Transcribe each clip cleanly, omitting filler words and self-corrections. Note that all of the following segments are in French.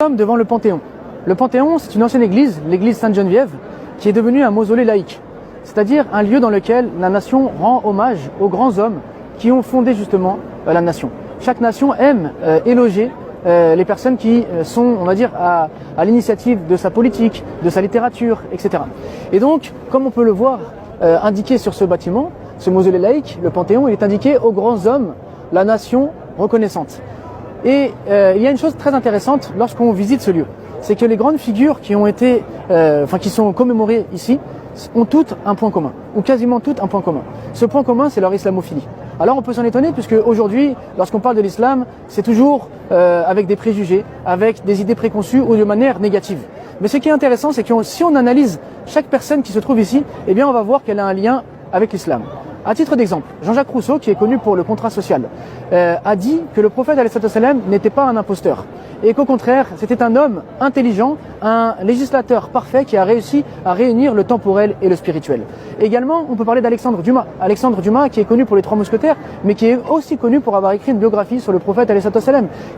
Nous sommes devant le Panthéon. Le Panthéon, c'est une ancienne église, l'église Sainte-Geneviève, qui est devenue un mausolée laïque, c'est-à-dire un lieu dans lequel la nation rend hommage aux grands hommes qui ont fondé justement la nation. Chaque nation aime éloger les personnes qui sont, on va dire, à l'initiative de sa politique, de sa littérature, etc. Et donc, comme on peut le voir indiqué sur ce bâtiment, ce mausolée laïque, le Panthéon, il est indiqué aux grands hommes, la nation reconnaissante. Et il y a une chose très intéressante lorsqu'on visite ce lieu, c'est que les grandes figures qui ont été, qui sont commémorées ici, ont toutes un point commun, ou quasiment toutes un point commun. Ce point commun, c'est leur islamophilie. Alors on peut s'en étonner, puisque aujourd'hui, lorsqu'on parle de l'islam, c'est toujours avec des préjugés, avec des idées préconçues ou de manière négative. Mais ce qui est intéressant, c'est que si on analyse chaque personne qui se trouve ici, eh bien on va voir qu'elle a un lien avec l'islam. À titre d'exemple, Jean-Jacques Rousseau, qui est connu pour le contrat social, a dit que le prophète n'était pas un imposteur et qu'au contraire, c'était un homme intelligent, un législateur parfait qui a réussi à réunir le temporel et le spirituel. Également, on peut parler d'Alexandre Dumas. Alexandre Dumas, qui est connu pour les Trois Mousquetaires, mais qui est aussi connu pour avoir écrit une biographie sur le prophète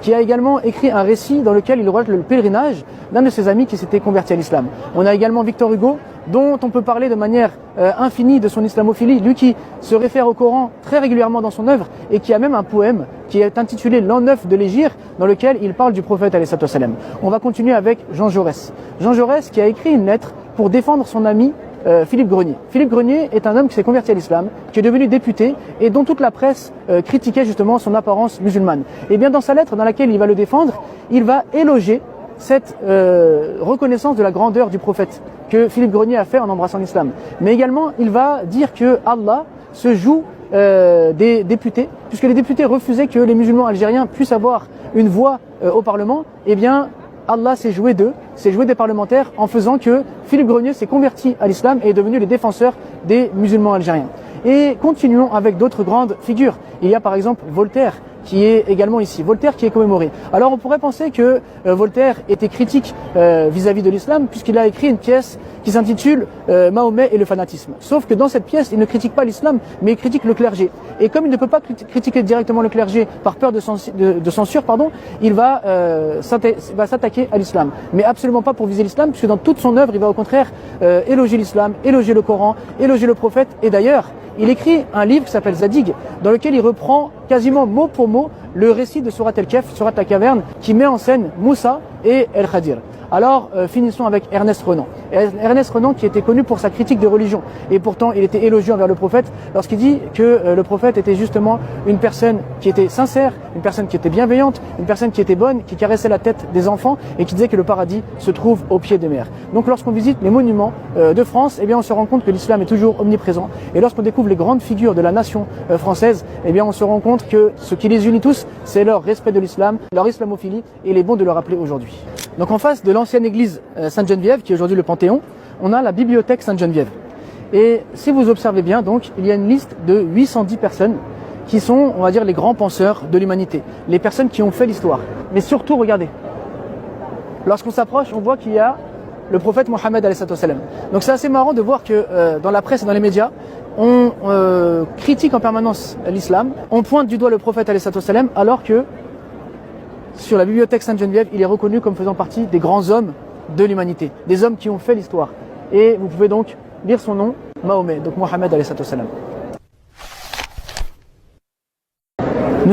qui a également écrit un récit dans lequel il relate le pèlerinage d'un de ses amis qui s'était converti à l'islam. On a également Victor Hugo, dont on peut parler de manière infinie de son islamophilie, lui qui se réfère au Coran très régulièrement dans son œuvre et qui a même un poème qui est intitulé L'an 9 de l'Hégire, dans lequel il parle du prophète alayhi salam. On va continuer avec Jean Jaurès. Jean Jaurès qui a écrit une lettre pour défendre son ami Philippe Grenier. Philippe Grenier est un homme qui s'est converti à l'islam, qui est devenu député et dont toute la presse critiquait justement son apparence musulmane. Et bien dans sa lettre dans laquelle il va le défendre, il va éloger cette reconnaissance de la grandeur du prophète que Philippe Grenier a fait en embrassant l'islam. Mais également, il va dire que Allah se joue des députés, puisque les députés refusaient que les musulmans algériens puissent avoir une voix au Parlement. Eh bien, Allah s'est joué d'eux, s'est joué des parlementaires en faisant que Philippe Grenier s'est converti à l'islam et est devenu le défenseur des musulmans algériens. Et continuons avec d'autres grandes figures. Il y a par exemple Voltaire, qui est également ici. Voltaire qui est commémoré. Alors on pourrait penser que Voltaire était critique vis-à-vis de l'islam puisqu'il a écrit une pièce qui s'intitule Mahomet et le fanatisme. Sauf que dans cette pièce, il ne critique pas l'islam, mais il critique le clergé. Et comme il ne peut pas critiquer directement le clergé par peur de censure, il va s'attaquer à l'islam. Mais absolument pas pour viser l'islam, puisque dans toute son œuvre, il va au contraire éloger l'islam, éloger le Coran, éloger le prophète. Et d'ailleurs, il écrit un livre qui s'appelle Zadig, dans lequel il reprend quasiment mot pour mot le récit de Surat el-Kahf, Surat la caverne, qui met en scène Moussa et El-Khadir. Alors, finissons avec Ernest Renan. Ernest Renan qui était connu pour sa critique de religion. Et pourtant, il était élogieux envers le prophète lorsqu'il dit que le prophète était justement une personne qui était sincère, une personne qui était bienveillante, une personne qui était bonne, qui caressait la tête des enfants et qui disait que le paradis se trouve au pied des mers. Donc lorsqu'on visite les monuments de France, eh bien, on se rend compte que l'islam est toujours omniprésent. Et lorsqu'on découvre les grandes figures de la nation française, eh bien, on se rend compte que ce qui les unit tous, c'est leur respect de l'islam, leur islamophilie, et il est bon de le rappeler aujourd'hui. Donc en face de l'ancienne église Sainte-Geneviève, qui est aujourd'hui le Panthéon, on a la bibliothèque Sainte-Geneviève. Et si vous observez bien, donc, il y a une liste de 810 personnes qui sont, on va dire, les grands penseurs de l'humanité, les personnes qui ont fait l'histoire. Mais surtout, regardez, lorsqu'on s'approche, on voit qu'il y a le prophète Mohammed alayhi salam. Donc c'est assez marrant de voir que dans la presse et dans les médias, on critique en permanence l'islam, on pointe du doigt le prophète alayhi salam, alors que sur la bibliothèque Sainte-Geneviève, il est reconnu comme faisant partie des grands hommes de l'humanité, des hommes qui ont fait l'histoire. Et vous pouvez donc lire son nom, Mahomet, donc Mohammed alayhi salam.